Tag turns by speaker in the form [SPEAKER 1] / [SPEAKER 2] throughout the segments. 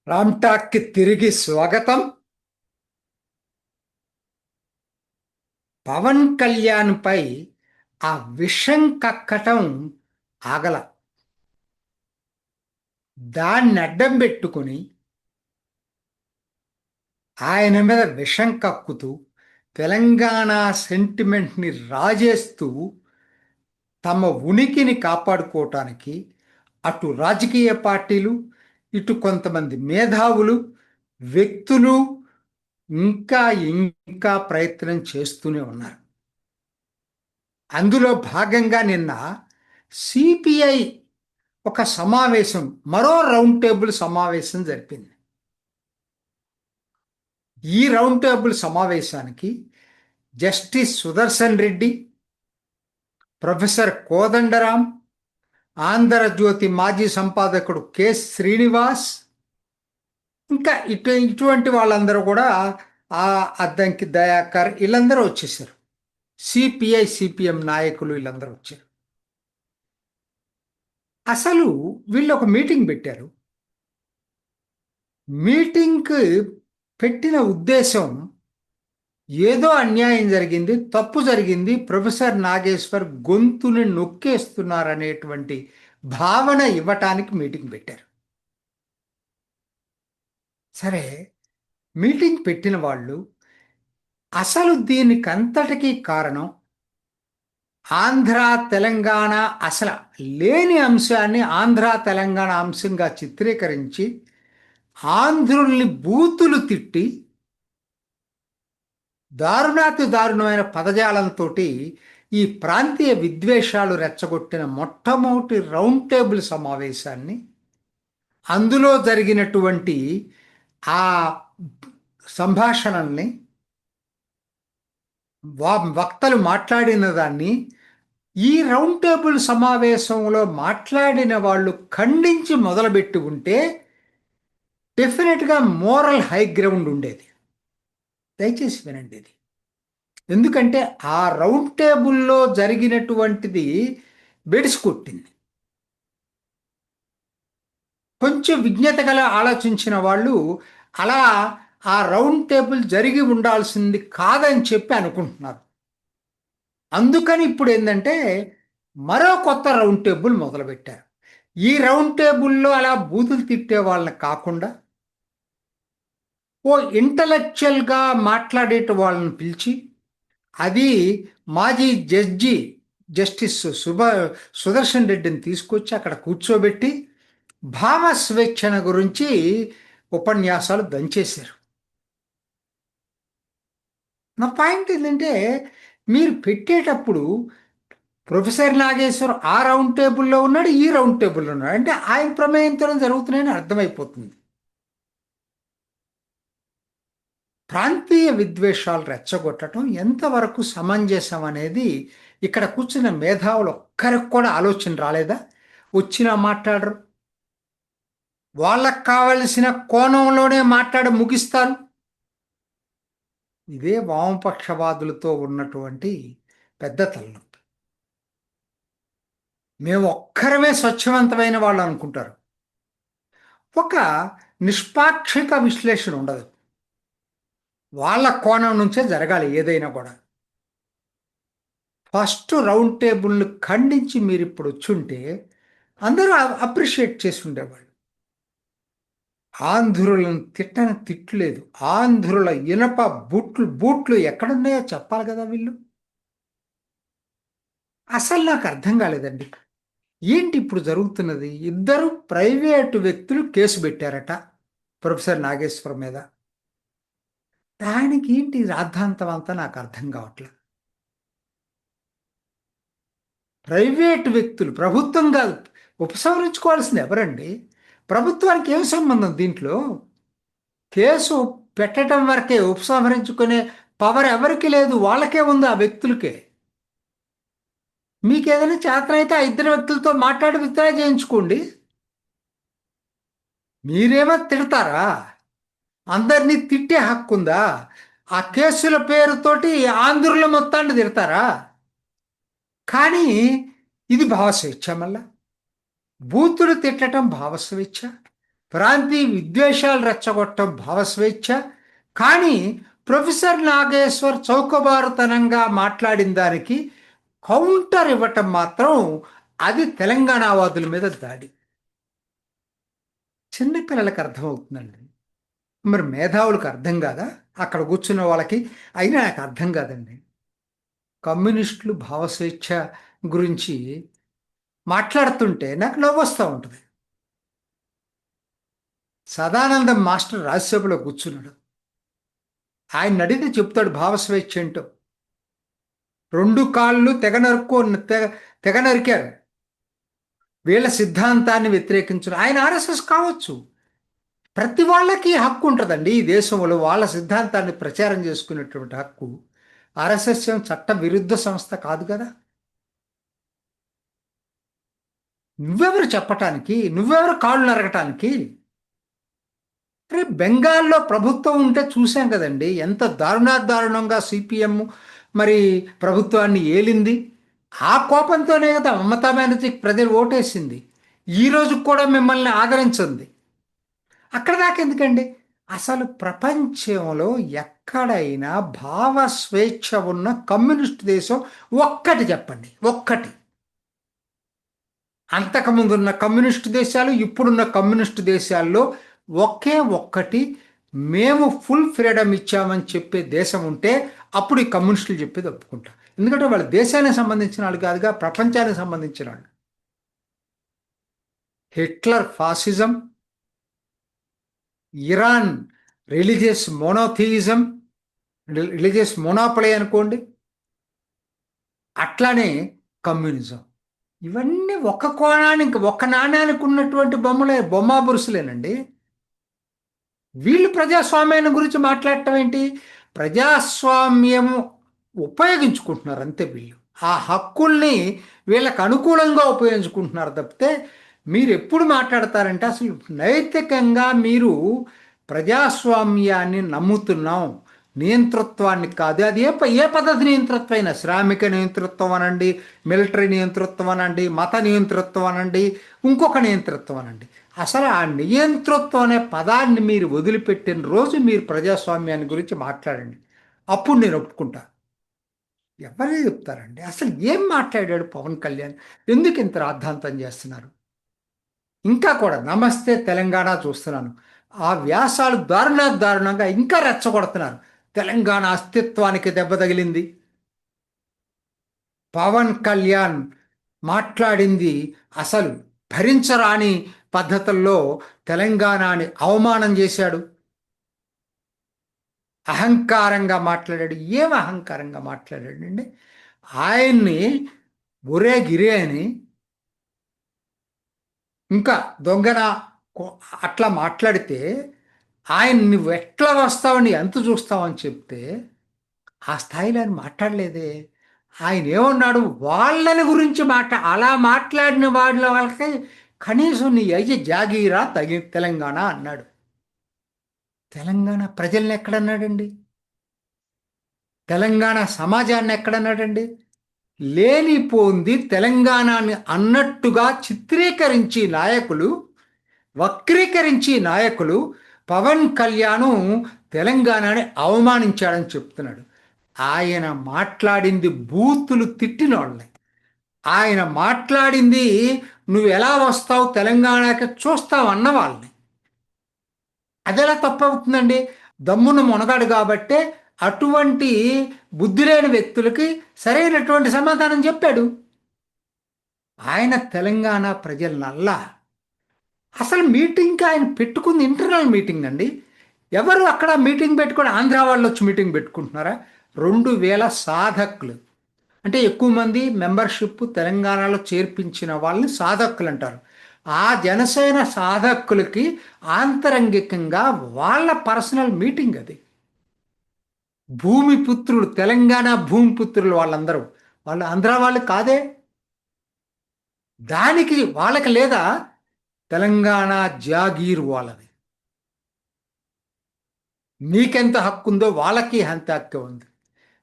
[SPEAKER 1] రామ్టాక్కి తిరిగి స్వాగతం. పవన్ కళ్యాణ్ పై ఆ విషం కక్కటం ఆగల. దాన్ని అడ్డం పెట్టుకుని ఆయన మీద విషం కక్కుతూ తెలంగాణ సెంటిమెంట్ని రాజేస్తూ తమ ఉనికిని కాపాడుకోవటానికి అటు రాజకీయ పార్టీలు, ఇటు కొంతమంది మేధావులు, వ్యక్తులు ఇంకా ఇంకా ప్రయత్నం చేస్తూనే ఉన్నారు. అందులో భాగంగా నిన్న సిపిఐ ఒక సమావేశం, మరో రౌండ్ టేబుల్ సమావేశం జరిపింది. ఈ రౌండ్ టేబుల్ సమావేశానికి జస్టిస్ సుదర్శన్ రెడ్డి, ప్రొఫెసర్ కోదండరాం, ఆంధ్రజ్యోతి మాజీ సంపాదకుడు కె శ్రీనివాస్, ఇంకా ఇటువంటి వాళ్ళందరూ కూడా, ఆ అద్దంకి దయాకర్, వీళ్ళందరూ వచ్చేసారు. సిపిఐ సిపిఎం నాయకులు వీళ్ళందరూ వచ్చారు. అసలు వీళ్ళు ఒక మీటింగ్ పెట్టారు. మీటింగ్కి పెట్టిన ఉద్దేశం ఏదో అన్యాయం జరిగింది, తప్పు జరిగింది, ప్రొఫెసర్ నాగేశ్వర్ గొంతుని నొక్కేస్తున్నారనేటువంటి భావన ఇవ్వటానికి మీటింగ్ పెట్టారు. సరే, మీటింగ్ పెట్టిన వాళ్ళు అసలు దీనికంతటికీ కారణం ఆంధ్ర తెలంగాణ అసలు లేని అంశాన్ని ఆంధ్ర తెలంగాణ అంశంగా చిత్రీకరించి ఆంధ్రుల్ని బూతులు తిట్టి దారుణాతి దారుణమైన పదజాలంతో ఈ ప్రాంతీయ విద్వేషాలు రెచ్చగొట్టిన మొట్టమొదటి రౌండ్ టేబుల్ సమావేశాన్ని, అందులో జరిగినటువంటి ఆ సంభాషణల్ని, వక్తలు మాట్లాడిన దాన్ని ఈ రౌండ్ టేబుల్ సమావేశంలో మాట్లాడిన వాళ్ళు ఖండించి మొదలుపెట్టి ఉంటే డెఫినెట్గా మోరల్ హై గ్రౌండ్ ఉండేది. దయచేసి వినండి ఇది. ఎందుకంటే ఆ రౌండ్ టేబుల్లో జరిగినటువంటిది బెడిసి కొట్టింది. కొంచెం విజ్ఞత గల ఆలోచించిన వాళ్ళు అలా ఆ రౌండ్ టేబుల్ జరిగి ఉండాల్సింది కాదని చెప్పి అనుకుంటున్నారు. అందుకని ఇప్పుడు ఏంటంటే మరో కొత్త రౌండ్ టేబుల్ మొదలుపెట్టారు. ఈ రౌండ్ టేబుల్లో అలా బూతులు తిట్టే వాళ్ళని కాకుండా ఓ ఇంటలెక్చువల్గా మాట్లాడేట వాళ్ళని పిలిచి, అది మాజీ జడ్జి జస్టిస్ సుదర్శన్ రెడ్డిని తీసుకొచ్చి అక్కడ కూర్చోబెట్టి భావ స్వేచ్ఛన గురించి ఉపన్యాసాలు దంచేశారు. నా పాయింట్ ఏంటంటే, మీరు పెట్టేటప్పుడు ప్రొఫెసర్ నాగేశ్వర్ ఆ రౌండ్ టేబుల్లో ఉన్నాడు, ఈ రౌండ్ టేబుల్లో ఉన్నాడు, అంటే ఆయన ప్రమేయంతో జరుగుతున్నాయని అర్థమైపోతుంది. ప్రాంతీయ విద్వేషాలు రెచ్చగొట్టడం ఎంతవరకు సమంజసం అనేది ఇక్కడ కూర్చున్న మేధావులు ఒక్కరికి కూడా ఆలోచన రాలేదా? వచ్చినా మాట్లాడరు, వాళ్ళకు కావలసిన కోణంలోనే మాట్లాడి ముగిస్తారు. ఇదే వామపక్షవాదులతో ఉన్నటువంటి పెద్ద తలనొప్పి. మేము ఒక్కరమే స్వచ్ఛవంతమైన వాళ్ళు అనుకుంటారు. ఒక నిష్పాక్షిక విశ్లేషణ ఉండదు. వాళ్ళ కోణం నుంచే జరగాలి ఏదైనా కూడా. ఫస్ట్ రౌండ్ టేబుల్ని ఖండించి మీరు ఇప్పుడు వచ్చుంటే అందరూ అప్రిషియేట్ చేసి ఉండేవాళ్ళు. ఆంధ్రులను తిట్టని తిట్టలేదు. ఆంధ్రుల ఇనప బూట్లు ఎక్కడున్నాయో చెప్పాలి కదా వీళ్ళు. అసలు నాకు అర్థం కాలేదండి. ఏంటి ఇప్పుడు జరుగుతున్నది? ఇద్దరు ప్రైవేటు వ్యక్తులు కేసు పెట్టారట ప్రొఫెసర్ నాగేశ్వరం మీద. దానికి ఏంటి రాద్ధాంతం అంతా నాకు అర్థం కావట్లేదు. ప్రైవేటు వ్యక్తులు, ప్రభుత్వం కాదు. ఉపసంహరించుకోవాల్సింది ఎవరండి? ప్రభుత్వానికి ఏం సంబంధం దీంట్లో? కేసు పెట్టడం వరకే, ఉపసంహరించుకునే పవర్ ఎవరికి లేదు, వాళ్ళకే ఉంది, ఆ వ్యక్తులకే. మీకు ఏదైనా చేతనైతే ఆ ఇద్దరు వ్యక్తులతో మాట్లాడి విత్డ్రా చేయించుకోండి. మీరేమో తిడతారా? అందరినీ తిట్టే హక్కు ఉందా? ఆ కేసుల పేరుతోటి ఆంధ్రుల మొత్తాన్ని తిడతారా? కానీ ఇది భావస్వేచ్ఛ. మళ్ళా బూతులు తిట్టడం భావస్వేచ్ఛ, ప్రాంతీయ విద్వేషాలు రెచ్చగొట్టడం భావస్వేచ్ఛ. కానీ ప్రొఫెసర్ నాగేశ్వర్ చౌకబారుతనంగా మాట్లాడిన దానికి కౌంటర్ ఇవ్వటం మాత్రం అది తెలంగాణవాదుల మీద దాడి. చిన్నపిల్లలకు అర్థమవుతుందండి, మరి మేధావులకు అర్థం కాదా? అక్కడ కూర్చున్న వాళ్ళకి అయినా నాకు అర్థం కాదండి. కమ్యూనిస్టులు భావస్వేచ్ఛ గురించి మాట్లాడుతుంటే నాకు నవ్వొస్తూ ఉంటుంది. సదానందం మాస్టర్ రాజ్యసభలో కూర్చున్నాడు. ఆయన అడిగితే చెప్తాడు భావస్వేచ్ఛ ఏంటో. రెండు కాళ్ళు తెగ నరికారు. వీళ్ళ సిద్ధాంతాన్ని వ్యతిరేకించరు. ఆయన ఆర్ఎస్ఎస్ కావచ్చు. ప్రతి వాళ్ళకి హక్కు ఉంటుందండి ఈ దేశంలో వాళ్ళ సిద్ధాంతాన్ని ప్రచారం చేసుకునేటువంటి హక్కు. ఆర్ఎస్ఎస్ చట్ట విరుద్ధ సంస్థ కాదు కదా. నువ్వెవరు చెప్పటానికి? నువ్వెవరు కాళ్ళు నరగటానికి? అరే బెంగాల్లో ప్రభుత్వం ఉంటే చూసాం కదండి, ఎంత దారుణంగా సిపిఎం మరి ప్రభుత్వాన్ని ఏలింది. ఆ కోపంతోనే కదా మమతా బెనర్జీకి ప్రజలు ఓటేసింది. ఈ రోజు కూడా మిమ్మల్ని ఆదరించింది. అక్కడ దాకా ఎందుకండి? అసలు ప్రపంచంలో ఎక్కడైనా భావ స్వేచ్ఛ ఉన్న కమ్యూనిస్ట్ దేశం ఒక్కటి చెప్పండి, ఒక్కటి. అంతకుముందున్న కమ్యూనిస్ట్ దేశాలు, ఇప్పుడున్న కమ్యూనిస్ట్ దేశాల్లో ఒకే ఒక్కటి మేము ఫుల్ ఫ్రీడమ్ ఇచ్చామని చెప్పే దేశం ఉంటే అప్పుడు ఈ కమ్యూనిస్టులు చెప్పేది ఒప్పుకుంటా. ఎందుకంటే వాళ్ళు దేశానికి సంబంధించిన వాళ్ళు కాదుగా, ప్రపంచానికి సంబంధించిన వాళ్ళు. Hitler fascism, Iran religious monotheism, religious monopoly అనుకోండి, అట్లానే కమ్యూనిజం. ఇవన్నీ ఒక కోణానికి, ఒక నాణ్యానికి ఉన్నటువంటి బొమ్మ బురుసులేనండి. వీళ్ళు ప్రజాస్వామ్యాన్ని గురించి మాట్లాడటం ఏంటి? ప్రజాస్వామ్యం ఉపయోగించుకుంటున్నారు అంతే. వీళ్ళు ఆ హక్కుల్ని వీళ్ళకు అనుకూలంగా ఉపయోగించుకుంటున్నారు తప్పితే మీరు ఎప్పుడు మాట్లాడతారంటే అసలు నైతికంగా మీరు ప్రజాస్వామ్యాన్ని నమ్ముతున్నాం, నియంతృత్వాన్ని కాదు. అది ఏ పద్ధతి నియంతృత్వం అయినా, శ్రామిక నియంతృత్వం అనండి, మిలిటరీ నియంతృత్వం అనండి, మత నియంతృత్వం అనండి, ఇంకొక నియంతృత్వం అనండి. అసలు ఆ నియంతృత్వం అనే పదాన్ని మీరు వదిలిపెట్టిన రోజు మీరు ప్రజాస్వామ్యాన్ని గురించి మాట్లాడండి, అప్పుడు నేను ఒప్పుకుంటా. ఎవరే చెప్తారండి? అసలు ఏం మాట్లాడాడు పవన్ కళ్యాణ్? ఎందుకు ఇంత రాద్ధాంతం చేస్తున్నారు? ఇంకా కూడా నమస్తే తెలంగాణ చూస్తున్నాను, ఆ వ్యాసాలు దారుణంగా ఇంకా రెచ్చగొడుతున్నారు. తెలంగాణ అస్తిత్వానికి దెబ్బ తగిలింది. పవన్ కళ్యాణ్ మాట్లాడింది అసలు భరించరాని పద్ధతుల్లో తెలంగాణని అవమానం చేశాడు. అహంకారంగా మాట్లాడాడు. ఏం అహంకారంగా మాట్లాడాడండి? ఆయన్ని ఒరే గిరే అని, ఇంకా దొంగన అట్లా మాట్లాడితే ఆయన నువ్వు ఎట్లా వస్తావని ఎంత చూస్తావని చెప్తే ఆ స్థాయిలో ఆయన మాట్లాడలేదే. ఆయన ఏమన్నాడు? వాళ్ళని గురించి అలా మాట్లాడిన వాళ్ళకి కనీసం నీ అయ్యి జాగీరా తెలంగాణ అన్నాడు. తెలంగాణ ప్రజల్ని ఎక్కడన్నాడండి? తెలంగాణ సమాజాన్ని ఎక్కడన్నాడండి? లేనిపోంది తెలంగాణని అన్నట్టుగా చిత్రీకరించి నాయకులు, వక్రీకరించి నాయకులు పవన్ కళ్యాణ్ తెలంగాణని అవమానించాడని చెప్తున్నాడు. ఆయన మాట్లాడింది బూతులు తిట్టిన వాళ్ళని. ఆయన మాట్లాడింది నువ్వు ఎలా వస్తావు తెలంగాణకి చూస్తావు అన్న వాళ్ళని. అదెలా తప్పవుతుందండి? దమ్మును మొనగాడు కాబట్టే అటువంటి బుద్ధి లేని వ్యక్తులకి సరైనటువంటి సమాధానం చెప్పాడు. ఆయన తెలంగాణ ప్రజలనల్లా అసలు మీటింగ్కి ఆయన పెట్టుకుంది ఇంటర్నల్ మీటింగ్ అండి. ఎవరు అక్కడ మీటింగ్ పెట్టుకొని ఆంధ్ర వాళ్ళు వచ్చి మీటింగ్ పెట్టుకుంటున్నారా? 2000 సాధకులు అంటే ఎక్కువ మంది మెంబర్షిప్ తెలంగాణలో చేర్పించిన వాళ్ళని సాధకులు అంటారు. ఆ జనసేన సాధకులకి ఆంతరంగికంగా వాళ్ళ పర్సనల్ మీటింగ్ అది. భూమిపుత్రులు, తెలంగాణ భూమిపుత్రులు వాళ్ళందరూ, వాళ్ళు ఆంధ్ర వాళ్ళు కాదే. దానికి వాళ్ళకి లేదా తెలంగాణ జాగీర్ వాళ్ళది. నీకెంత హక్కు ఉందో వాళ్ళకి అంత హక్కు ఉంది.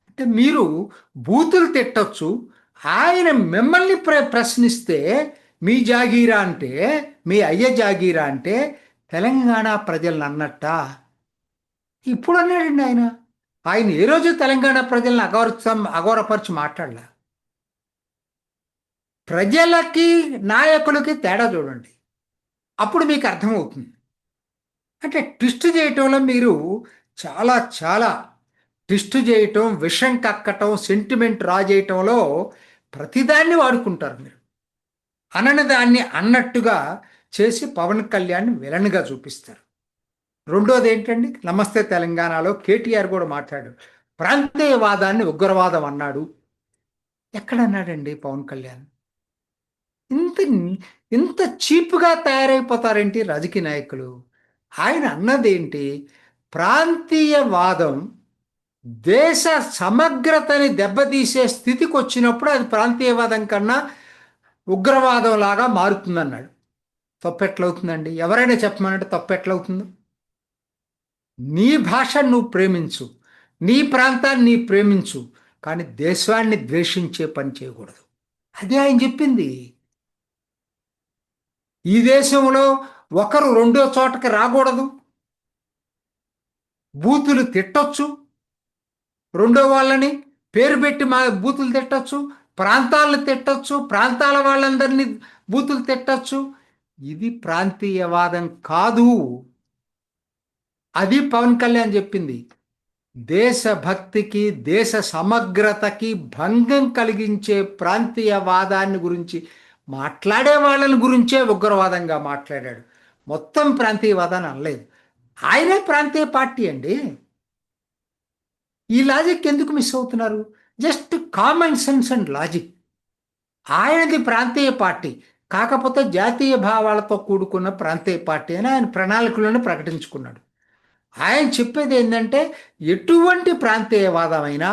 [SPEAKER 1] అంటే మీరు బూతులు తిట్టచ్చు. ఆయన మిమ్మల్ని ప్రశ్నిస్తే మీ జాగీరా అంటే, మీ అయ్య జాగీరా అంటే తెలంగాణ ప్రజలను అన్నట్ట ఇప్పుడు అన్నాడండి ఆయన. ఆయన ఏ రోజు తెలంగాణ ప్రజలను అగౌరపరిచి మాట్లాడలే. ప్రజలకి నాయకులకి తేడా చూడండి, అప్పుడు మీకు అర్థమవుతుంది. అంటే ట్విస్ట్ చేయటంలో మీరు చాలా చాలా ట్విస్ట్ చేయటం, విషం కక్కటం, సెంటిమెంట్ రా చేయటంలో ప్రతిదాన్ని వాడుకుంటారు మీరు. అనని దాన్ని అన్నట్టుగా చేసి పవన్ కళ్యాణ్ విలన్గా చూపిస్తారు. రెండోది ఏంటండి, నమస్తే తెలంగాణలో కేటీఆర్ కూడా మాట్లాడాడు. ప్రాంతీయవాదాన్ని ఉగ్రవాదం అన్నాడు. ఎక్కడన్నాడండి పవన్ కళ్యాణ్? ఇంత ఇంత చీప్గా తయారైపోతారేంటి రాజకీయ నాయకులు? ఆయన అన్నదేంటి? ప్రాంతీయవాదం దేశ సమగ్రతని దెబ్బతీసే స్థితికి వచ్చినప్పుడు అది ప్రాంతీయవాదం కన్నా ఉగ్రవాదం లాగా మారుతుందన్నాడు. తప్పెట్లవుతుందండి? ఎవరైనా చెప్పమనంటే తప్పెట్లవుతుందో? నీ భాషను నువ్వు ప్రేమించు, నీ ప్రాంతాన్ని నీ ప్రేమించు, కానీ దేశాన్ని ద్వేషించే పని చేయకూడదు. అదే ఆయన చెప్పింది. ఈ దేశంలో ఒకరు రెండో చోటకి రాకూడదు, బూతులు తిట్టొచ్చు, రెండో వాళ్ళని పేరు పెట్టి మా బూతులు తిట్టచ్చు, ప్రాంతాలను తిట్టచ్చు, ప్రాంతాల వాళ్ళందరినీ బూతులు తిట్టచ్చు. ఇది ప్రాంతీయవాదం కాదు. అది పవన్ కళ్యాణ్ చెప్పింది. దేశభక్తికి, దేశ సమగ్రతకి భంగం కలిగించే ప్రాంతీయవాదాన్ని గురించి మాట్లాడే వాళ్ళని గురించే ఉగ్రవాదంగా మాట్లాడాడు. మొత్తం ప్రాంతీయవాదాన్ని అనలేదు. ఆయనే ప్రాంతీయ పార్టీ అండి. ఈ లాజిక్ ఎందుకు మిస్ అవుతున్నారు? Just common sense and logic. ఆయనది ప్రాంతీయ పార్టీ, కాకపోతే జాతీయ భావాలతో కూడుకున్న ప్రాంతీయ పార్టీ అని ఆయన ప్రణాళికలను ప్రకటించుకున్నాడు. ఆయన చెప్పేది ఏంటంటే ఎటువంటి ప్రాంతీయవాదమైనా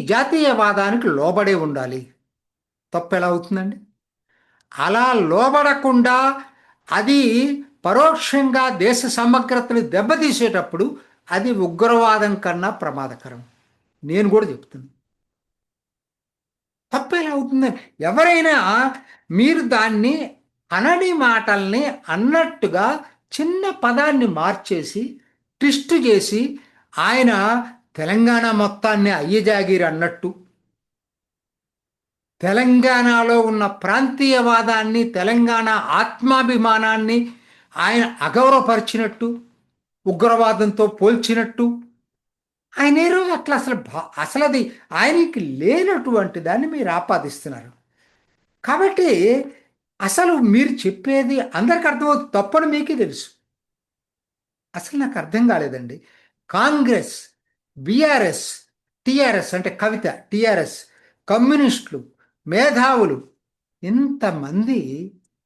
[SPEAKER 1] జాతీయవాదానికి లోబడే ఉండాలి. తప్పు ఎలా అవుతుందండి? అలా లోబడకుండా అది పరోక్షంగా దేశ సమగ్రతను దెబ్బతీసేటప్పుడు అది ఉగ్రవాదం కన్నా ప్రమాదకరం. నేను కూడా చెప్తున్నాను. తప్పు ఎలా అవుతుందని ఎవరైనా మీరు దాన్ని అనని మాటల్ని అన్నట్టుగా చిన్న పదాన్ని మార్చేసి ట్విస్ట్ చేసి ఆయన తెలంగాణ మొత్తాన్ని అయ్యజాగిరి అన్నట్టు, తెలంగాణలో ఉన్న ప్రాంతీయవాదాన్ని, తెలంగాణ ఆత్మాభిమానాన్ని ఆయన అగౌరవపరిచినట్టు, ఉగ్రవాదంతో పోల్చినట్టు, ఆయన ఏ రోజు అట్లా అసలు అది ఆయనకి లేనటువంటి దాన్ని మీరు ఆపాదిస్తున్నారు. కాబట్టి అసలు మీరు చెప్పేది అందరికి అర్థమవుతుంది, తప్పని మీకే తెలుసు. అసలు నాకు అర్థం కాలేదండి. కాంగ్రెస్, బీఆర్ఎస్, టీఆర్ఎస్ అంటే కవిత, టీఆర్ఎస్, కమ్యూనిస్టులు, మేధావులు ఇంతమంది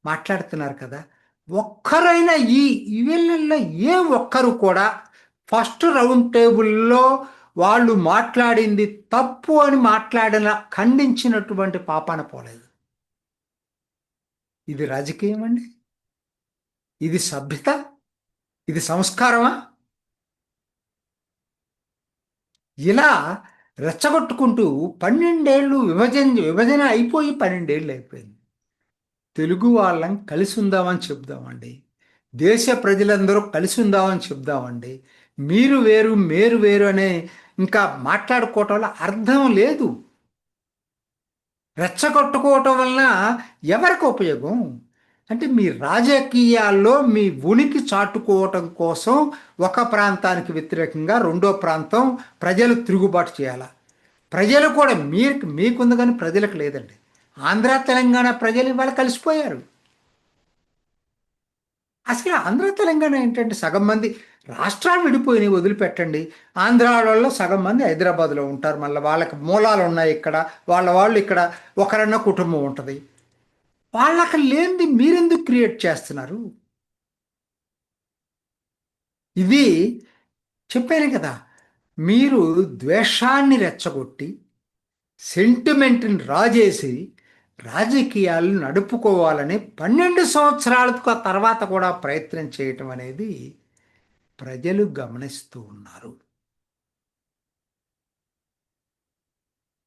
[SPEAKER 1] మాట్లాడుతున్నారు కదా, ఒక్కరైనా ఈ వీళ్ళల్లో ఏ ఒక్కరు కూడా ఫస్ట్ రౌండ్ టేబుల్లో వాళ్ళు మాట్లాడింది తప్పు అని ఖండించినటువంటి పాపాన పోలేదు. ఇది రాజకీయం అండి? ఇది సభ్యత? ఇది సంస్కారమా? ఇలా రెచ్చగొట్టుకుంటూ 12 ఏళ్ళు విభజన అయిపోయి 12 ఏళ్ళు అయిపోయింది. తెలుగు వాళ్ళం కలిసి ఉందామని చెప్దామండి, దేశ ప్రజలందరూ కలిసి ఉందామని చెప్దామండి. మీరు వేరు మేరు వేరు అనే ఇంకా మాట్లాడుకోవటం వల్ల అర్థం లేదు. రెచ్చగొట్టుకోవటం వలన ఎవరికి ఉపయోగం? అంటే మీ రాజకీయాల్లో మీ ఉనికి చాటుకోవటం కోసం ఒక ప్రాంతానికి వ్యతిరేకంగా రెండో ప్రాంతం ప్రజలు తిరుగుబాటు చేయాల. ప్రజలు కూడా మీకుంది కానీ ప్రజలకు లేదండి. ఆంధ్ర తెలంగాణ ప్రజలు ఇవాళ కలిసిపోయారు. అసలు ఆంధ్ర తెలంగాణ ఏంటంటే సగం మంది రాష్ట్రాలు విడిపోయినాయి, వదిలిపెట్టండి. ఆంధ్ర వాళ్ళలో సగం మంది హైదరాబాద్లో ఉంటారు, మళ్ళీ వాళ్ళకి మూలాలు ఉన్నాయి ఇక్కడ, వాళ్ళు ఇక్కడ ఒకరన్న కుటుంబం ఉంటుంది. వాళ్ళకి లేనిది మీరెందుకు క్రియేట్ చేస్తున్నారు? ఇది చెప్పాను కదా, మీరు ద్వేషాన్ని రెచ్చగొట్టి సెంటిమెంట్ని రాజేసి రాజకీయాలు నడుపుకోవాలని 12 సంవత్సరాల తర్వాత కూడా ప్రయత్నం చేయటం అనేది ప్రజలు గమనిస్తూ ఉన్నారు.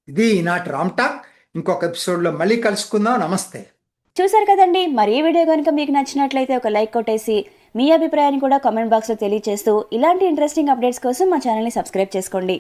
[SPEAKER 1] ఇది ఈనాటి రామ్ టాక్. ఇంకొక ఎపిసోడ్లో మళ్ళీ కలుసుకుందాం. నమస్తే.
[SPEAKER 2] చూసారు కదండి, మరి ఈ వీడియో కనుక మీకు నచ్చినట్లయితే ఒక లైక్ కొట్టేసి మీ అభిప్రాయాన్ని కూడా కామెంట్ బాక్స్లో తెలియజేస్తూ ఇలాంటి ఇంట్రెస్టింగ్ అప్డేట్స్ కోసం మా ఛానల్ని సబ్స్క్రైబ్ చేసుకోండి.